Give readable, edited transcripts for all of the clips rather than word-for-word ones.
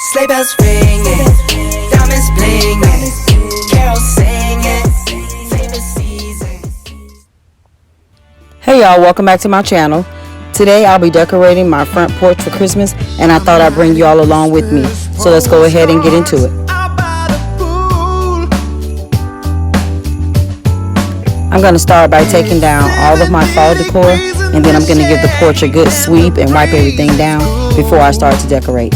Sleigh bells ringing, diamonds blinging, carols singing, favorite season. Hey y'all, welcome back to my channel. Today I'll be decorating my front porch for Christmas, and I thought I'd bring you all along with me. So let's go ahead and get into it. I'm going to start by taking down all of my fall decor, and then I'm going to give the porch a good sweep and wipe everything down before I start to decorate.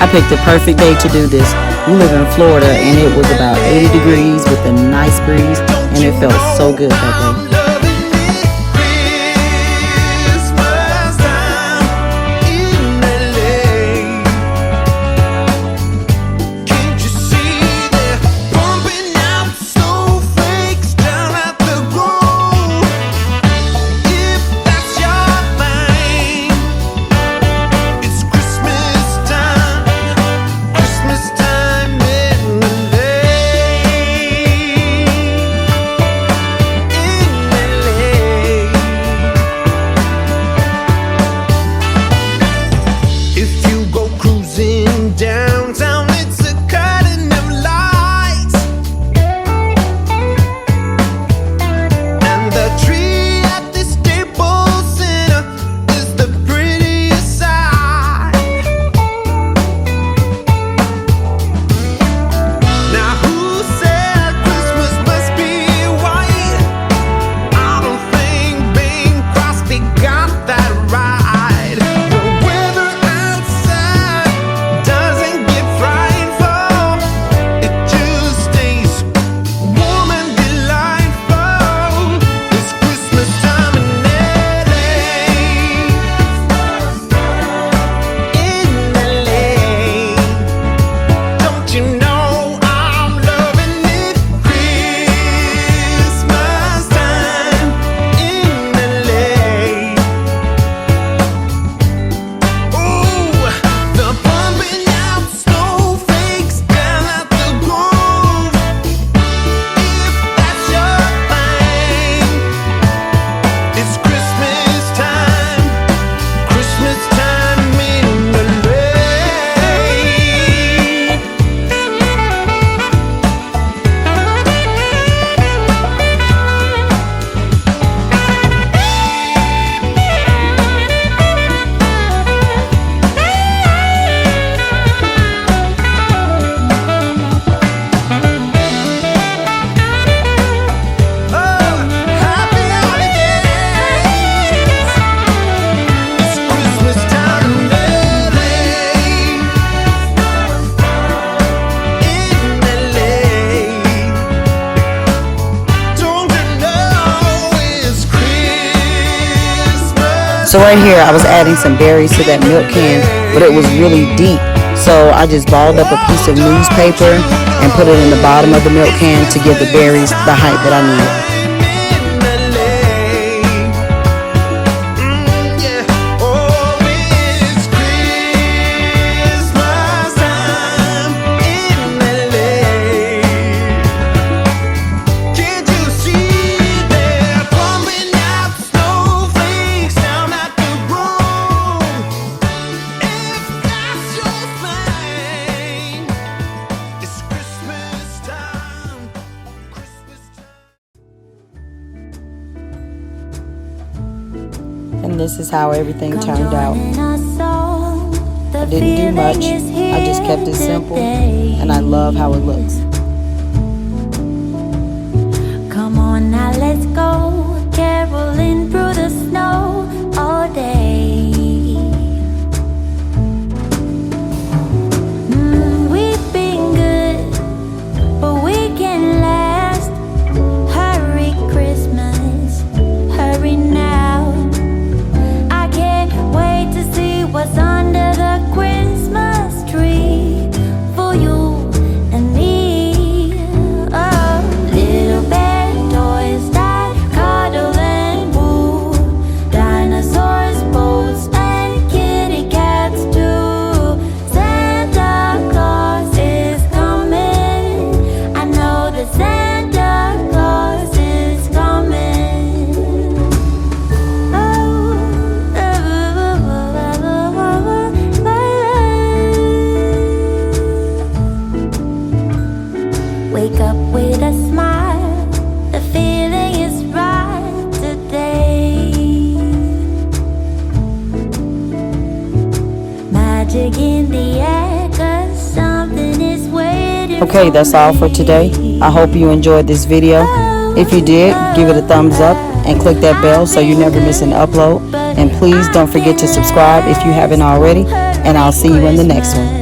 I picked the perfect day to do this. We live in Florida and it was about 80 degrees with a nice breeze, and it felt so good that day. So right here, I was adding some berries to that milk can, but it was really deep. So I just balled up a piece of newspaper and put it in the bottom of the milk can to give the berries the height that I needed. And this is how everything turned out. I didn't do much, I just kept it simple, and I love how it looks. Come on now, let's go, caroling through the snow all day. We've been good, but we can last. Hurry Christmas, hurry now. What's under the Christmas tree for you and me? wake up with a smile. The feeling is right today. Magic in the air, 'cause something is waiting. Okay, that's all for today. I hope you enjoyed this video. If you did, give it a thumbs up and click that bell so you never miss an upload. And please don't forget to subscribe if you haven't already. And I'll see you in the next one.